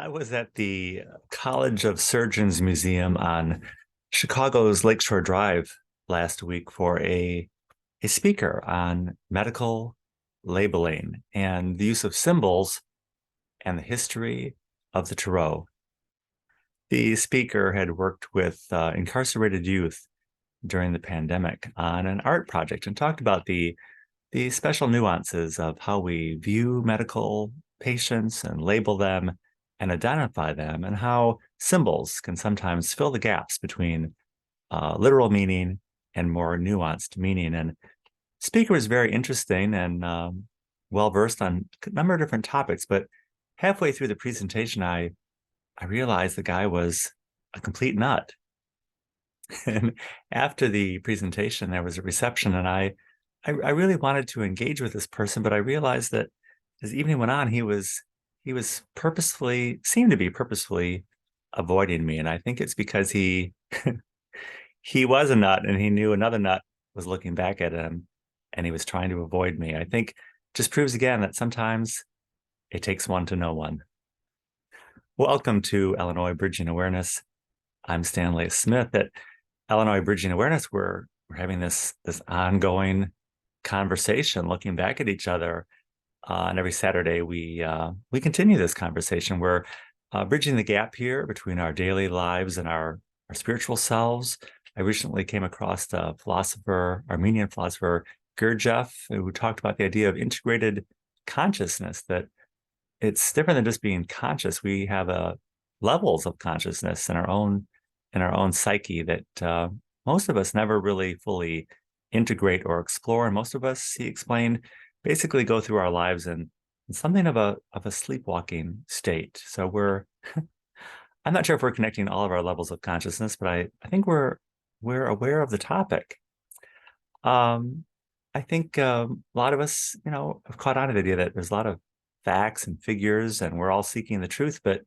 I was at the College of Surgeons Museum on Chicago's Lakeshore Drive last week for a speaker on medical labeling and the use of symbols and the history of the Tarot. The speaker had worked with incarcerated youth during the pandemic on an art project and talked about the special nuances of how we view medical patients and label them and identify them, and how symbols can sometimes fill the gaps between literal meaning and more nuanced meaning. And speaker was very interesting and well versed on a number of different topics. But halfway through the presentation, I realized the guy was a complete nut. And after the presentation, there was a reception, and I really wanted to engage with this person, but I realized that as evening went on, he was purposefully seemed to be purposefully avoiding me, and I think it's because he was a nut, and he knew another nut was looking back at him, and he was trying to avoid me. I think just proves again that sometimes it takes one to know one. Welcome to Illinois Bridging Awareness. I'm Stanley Smith. At Illinois Bridging Awareness, we're having this ongoing conversation, looking back at each other. And every Saturday, we continue this conversation. We're bridging the gap here between our daily lives and our spiritual selves. I recently came across the Armenian philosopher Gurdjieff, who talked about the idea of integrated consciousness, that it's different than just being conscious. We have levels of consciousness in our own psyche that most of us never really fully integrate or explore. And most of us, he explained, basically go through our lives in something of a sleepwalking state. So I'm not sure if we're connecting all of our levels of consciousness, but I think we're aware of the topic. I think a lot of us, have caught on to the idea that there's a lot of facts and figures, and we're all seeking the truth, but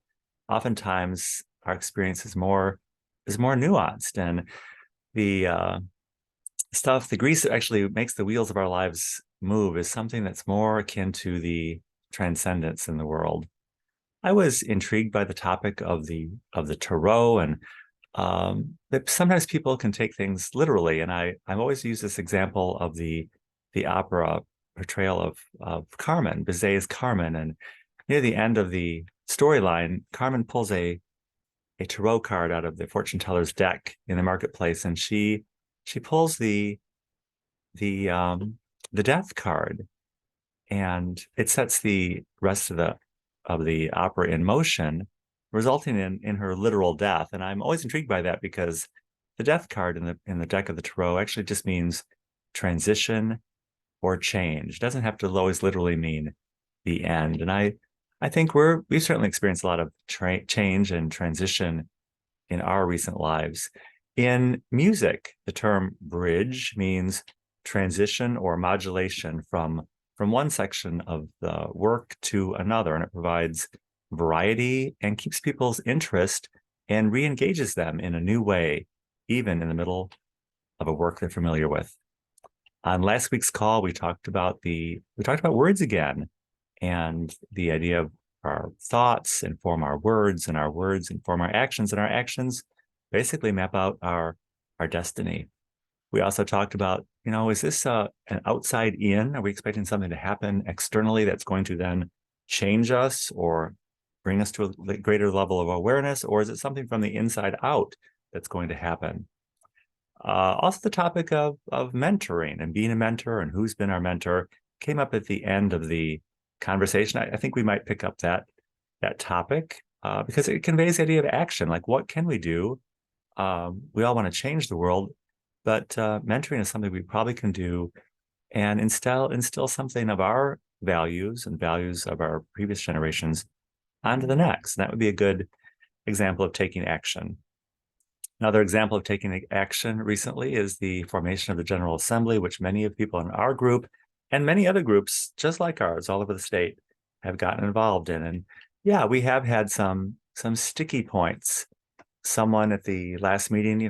oftentimes our experience is more nuanced, and the grease that actually makes the wheels of our lives move is something that's more akin to the transcendence in the world. I was intrigued by the topic of the tarot, and that sometimes people can take things literally. And I've always used this example of the opera portrayal of Carmen, Bizet's Carmen, and near the end of the storyline, Carmen pulls a tarot card out of the fortune teller's deck in the marketplace, and she pulls the death card, and it sets the rest of the opera in motion, resulting in her literal death. And I'm always intrigued by that, because the death card in the deck of the tarot actually just means transition or change. It doesn't have to always literally mean the end. And I think we've certainly experienced a lot of change and transition in our recent lives. In music, the term bridge means transition or modulation from one section of the work to another, and it provides variety and keeps people's interest and re-engages them in a new way, even in the middle of a work they're familiar with. On last week's call, we talked about words again, and the idea of our thoughts inform our words, and our words inform our actions, and our actions basically map out our destiny. We also talked about, is this an outside in? Are we expecting something to happen externally that's going to then change us or bring us to a greater level of awareness? Or is it something from the inside out that's going to happen? Also, the topic of mentoring and being a mentor and who's been our mentor came up at the end of the conversation. I think we might pick up that topic because it conveys the idea of action. Like, what can we do? We all want to change the world, but mentoring is something we probably can do and instill something of our values and values of our previous generations onto the next. And that would be a good example of taking action. Another example of taking action recently is the formation of the General Assembly, which many of the people in our group and many other groups just like ours all over the state have gotten involved in. And yeah, we have had some sticky points. Someone at the last meeting,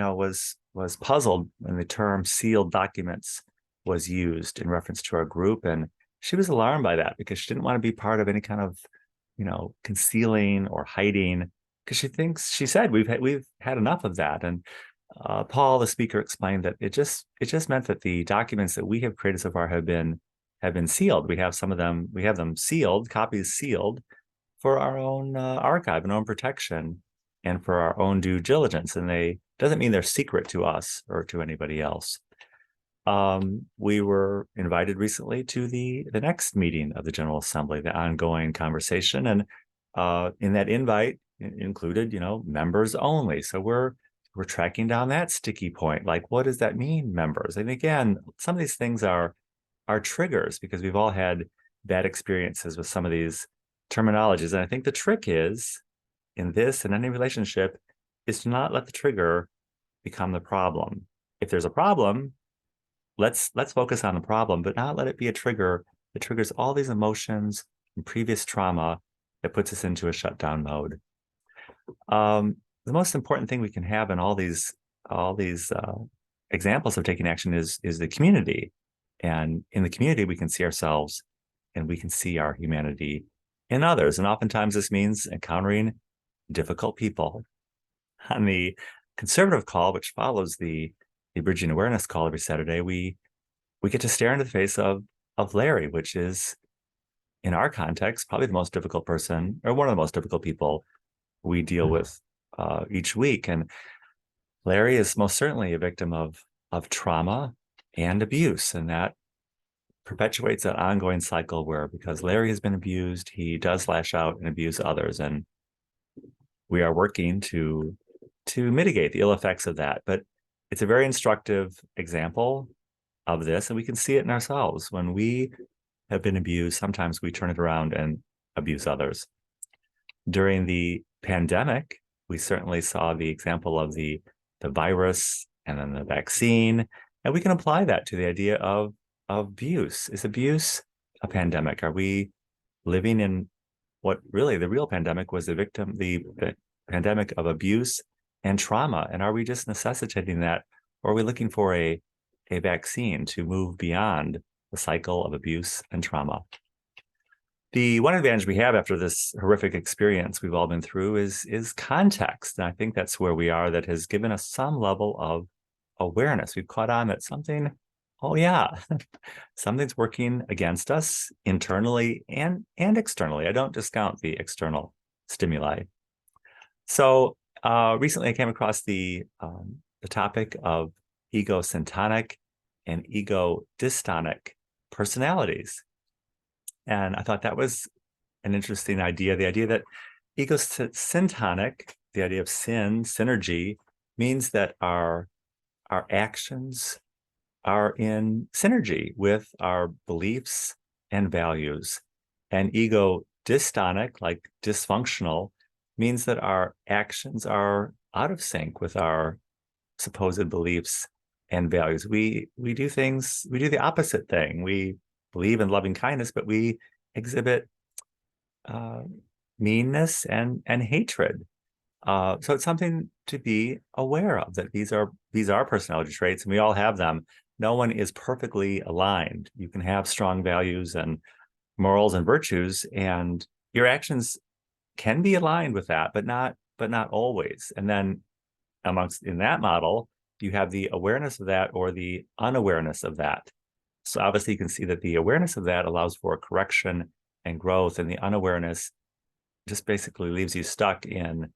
was puzzled when the term sealed documents was used in reference to our group. And she was alarmed by that because she didn't want to be part of any kind of concealing or hiding because she said we've had enough of that. And Paul, the speaker, explained that it just meant that the documents that we have created so far have been sealed. We have some of them, we have them sealed, copies sealed for our own archive and own protection and for our own due diligence. And they doesn't mean they're secret to us or to anybody else. We were invited recently to the next meeting of the General Assembly, the ongoing conversation, and in that invite included, members only. So we're tracking down that sticky point. Like, what does that mean, members? And again, some of these things are triggers because we've all had bad experiences with some of these terminologies. And I think the trick is in this and any relationship is to not let the trigger become the problem. If there's a problem, let's focus on the problem, but not let it be a trigger that triggers all these emotions and previous trauma that puts us into a shutdown mode. The most important thing we can have in all these examples of taking action is the community. And in the community, we can see ourselves and we can see our humanity in others. And oftentimes this means encountering difficult people. On the conservative call, which follows the Bridging Awareness call every Saturday, we get to stare into the face of Larry, which is, in our context, probably the most difficult person or one of the most difficult people we deal with each week. And Larry is most certainly a victim of trauma and abuse, and that perpetuates that ongoing cycle where, because Larry has been abused, he does lash out and abuse others. And we are working to mitigate the ill effects of that. But it's a very instructive example of this, and we can see it in ourselves. When we have been abused, sometimes we turn it around and abuse others. During the pandemic, we certainly saw the example of the virus and then the vaccine, and we can apply that to the idea of abuse. Is abuse a pandemic? Are we living in what really the real pandemic was, the pandemic of abuse and trauma? And are we just necessitating that, or are we looking for a vaccine to move beyond the cycle of abuse and trauma? The one advantage we have after this horrific experience we've all been through is context. And I think that's where we are, that has given us some level of awareness. We've caught on that something, oh yeah, something's working against us internally and externally. I don't discount the external stimuli. So recently I came across the topic of egosyntonic and ego-dystonic personalities. And I thought that was an interesting idea. The idea that egosyntonic, the idea of synergy, means that our actions are in synergy with our beliefs and values. And ego-dystonic, like dysfunctional, means that our actions are out of sync with our supposed beliefs and values. We do things, we do the opposite thing. We believe in loving kindness, but we exhibit meanness and hatred. So it's something to be aware of, that these are personality traits, and we all have them. No one is perfectly aligned. You can have strong values and morals and virtues, and your actions can be aligned with that, but not always. And then in that model, you have the awareness of that or the unawareness of that. So obviously you can see that the awareness of that allows for correction and growth, and the unawareness just basically leaves you stuck in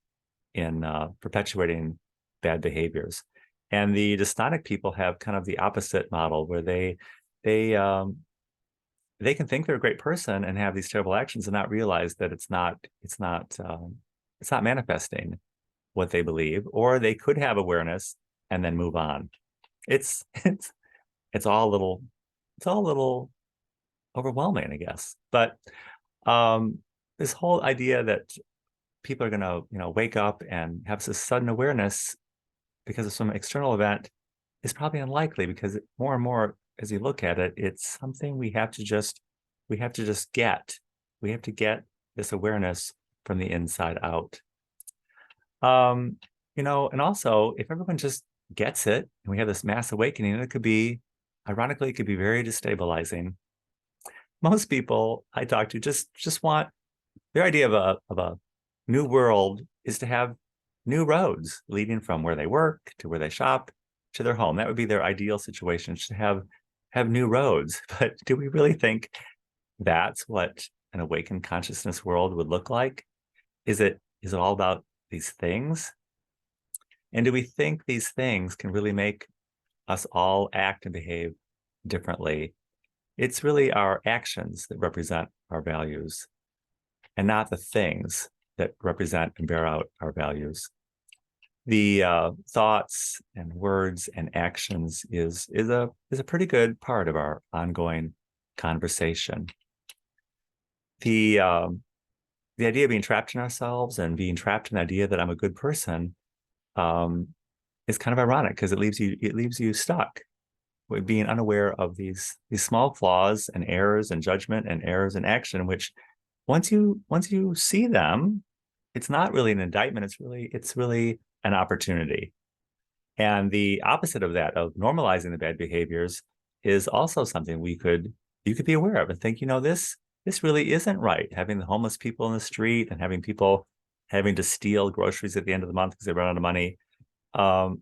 perpetuating bad behaviors. And the dystonic people have kind of the opposite model, where they can think they're a great person and have these terrible actions and not realize that it's not manifesting what they believe, or they could have awareness and then move on. It's all a little overwhelming, I guess. But this whole idea that people are going to wake up and have this sudden awareness because of some external event is probably unlikely, because more and more, as you look at it, it's something we have to just get. We have to get this awareness from the inside out. And also, if everyone just gets it and we have this mass awakening, it could be, ironically, it could be very destabilizing. Most people I talk to just want their idea of a new world is to have new roads leading from where they work to where they shop to their home. That would be their ideal situation, to have new roads. But do we really think that's what an awakened consciousness world would look like? Is it all about these things? And do we think these things can really make us all act and behave differently? It's really our actions that represent our values and not the things that represent and bear out our values. The thoughts and words and actions is a pretty good part of our ongoing conversation. The idea of being trapped in ourselves and being trapped in the idea that I'm a good person is kind of ironic, because it leaves you stuck with being unaware of these small flaws and errors in judgment and errors in action, which once you see them, it's not really an indictment. It's really an opportunity. And the opposite of that, of normalizing the bad behaviors, is also something you could be aware of and think, this really isn't right. Having the homeless people in the street and having people having to steal groceries at the end of the month because they run out of money.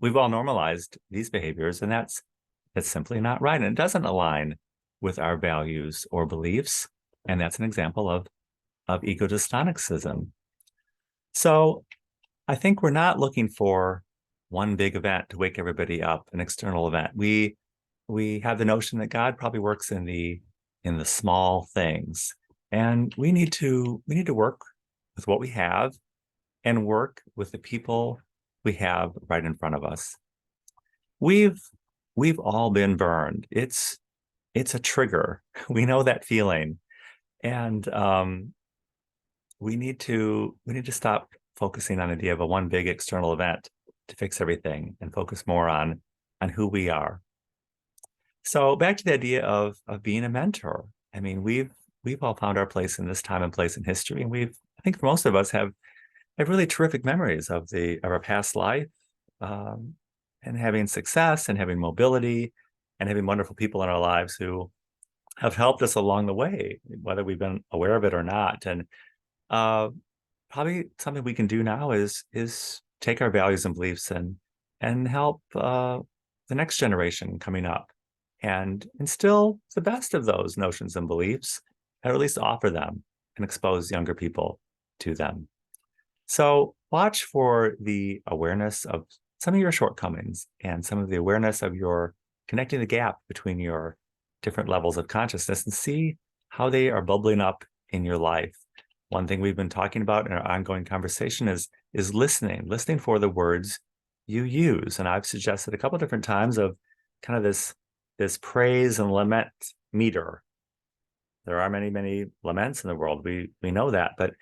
We've all normalized these behaviors, and that's simply not right. And it doesn't align with our values or beliefs. And that's an example of ego dystonicism. So I think we're not looking for one big event to wake everybody up, an external event. We have the notion that God probably works in the small things, and we need to work with what we have and work with the people we have right in front of us. We've all been burned. It's a trigger. We know that feeling, and we need to stop focusing on the idea of a one big external event to fix everything and focus more on who we are. So back to the idea of being a mentor. I mean, we've all found our place in this time and place in history, and I think for most of us have really terrific memories of our past life, and having success and having mobility and having wonderful people in our lives who have helped us along the way, whether we've been aware of it or not. And probably something we can do now is take our values and beliefs and help the next generation coming up and instill the best of those notions and beliefs, or at least offer them and expose younger people to them. So watch for the awareness of some of your shortcomings and some of the awareness of your connecting the gap between your different levels of consciousness, and see how they are bubbling up in your life. One thing we've been talking about in our ongoing conversation is listening for the words you use. And I've suggested a couple of different times of kind of this praise and lament meter. There are many, many laments in the world. We know that, but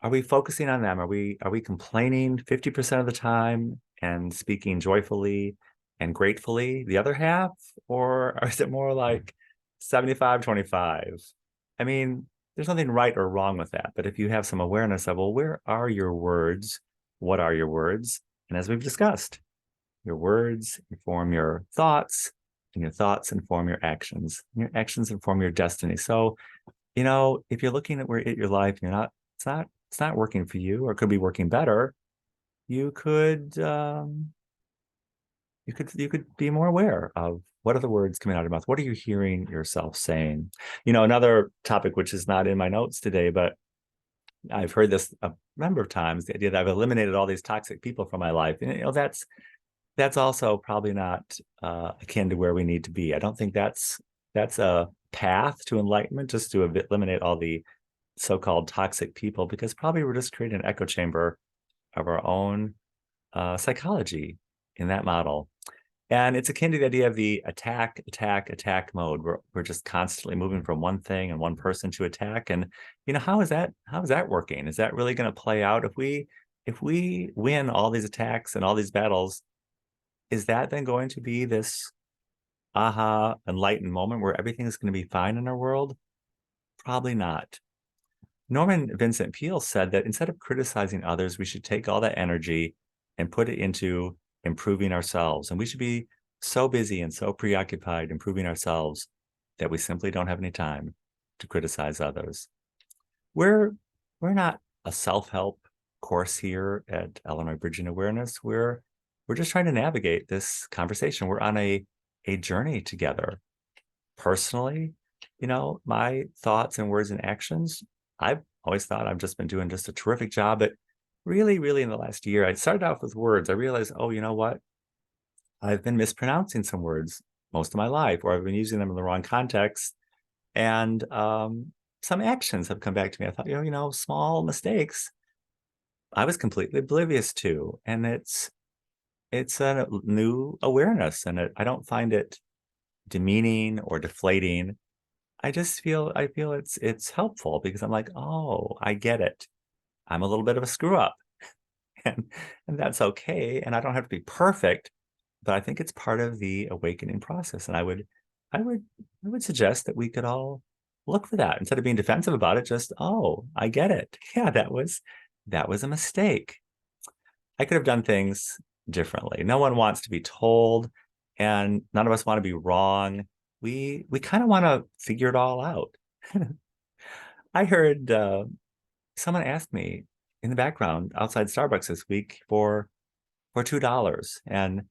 are we focusing on them? Are we complaining 50% of the time and speaking joyfully and gratefully the other half? Or is it more like 75-25? I mean, there's nothing right or wrong with that. But if you have some awareness of, well, where are your words? What are your words? And as we've discussed, your words inform your thoughts, and your thoughts inform your actions, and your actions inform your destiny. So, if you're looking at your life, it's not working for you, or it could be working better, you could be more aware of what are the words coming out of your mouth. What are you hearing yourself saying? Another topic which is not in my notes today, but I've heard this a number of times, the idea that I've eliminated all these toxic people from my life. And that's also probably not akin to where we need to be. I don't think that's a path to enlightenment, just to eliminate all the so-called toxic people, because probably we're just creating an echo chamber of our own psychology in that model. And it's akin to the idea of the attack mode. We're just constantly moving from one thing and one person to attack. And how is that working? Is that really going to play out? If we win all these attacks and all these battles, is that then going to be this aha enlightened moment where everything is going to be fine in our world? Probably not. Norman Vincent Peale said that instead of criticizing others, we should take all that energy and put it into improving ourselves. And we should be so busy and so preoccupied improving ourselves that we simply don't have any time to criticize others. We're we're not a self-help course here at Illinois Bridging Awareness. We're just trying to navigate this conversation. We're on a journey together. Personally, my thoughts and words and actions, I've always thought I've just been doing just a terrific job. But really, really in the last year, I started off with words. I realized, oh, you know what? I've been mispronouncing some words most of my life, or I've been using them in the wrong context. And some actions have come back to me. I thought, small mistakes I was completely oblivious to. And it's a new awareness, and I don't find it demeaning or deflating. I feel it's helpful because I'm like, oh, I get it. I'm a little bit of a screw up, and and that's okay. And I don't have to be perfect, but I think it's part of the awakening process. And I would, I would suggest that we could all look for that instead of being defensive about it. Just, oh, I get it. Yeah, that was a mistake. I could have done things differently. No one wants to be told, and none of us want to be wrong. We kind of want to figure it all out. I heard someone asked me in the background outside Starbucks this week for $2, and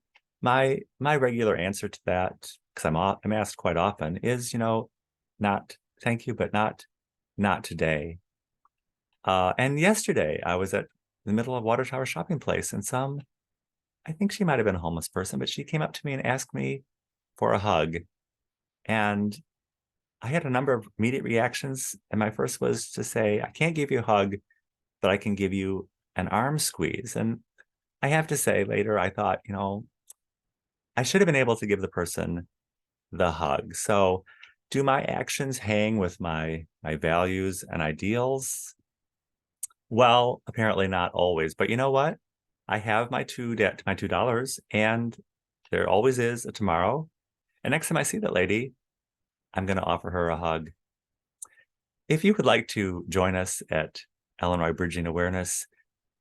my regular answer to that, because I'm asked quite often, is not thank you, but not today. And yesterday I was at the middle of Water Tower Shopping Place, and I think she might have been a homeless person, but she came up to me and asked me for a hug. And I had a number of immediate reactions. And my first was to say, I can't give you a hug, but I can give you an arm squeeze. And I have to say later, I thought, I should have been able to give the person the hug. So do my actions hang with my values and ideals? Well, apparently not always. But you know what? I have my $2, and there always is a tomorrow. And next time I see that lady, I'm going to offer her a hug. If you would like to join us at Illinois Bridging Awareness,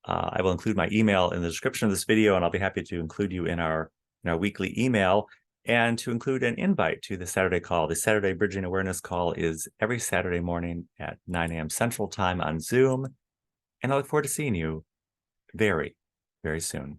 I will include my email in the description of this video, and I'll be happy to include you in our weekly email, and to include an invite to the Saturday call. The Saturday Bridging Awareness call is every Saturday morning at 9 a.m. Central Time on Zoom. And I look forward to seeing you very, very soon.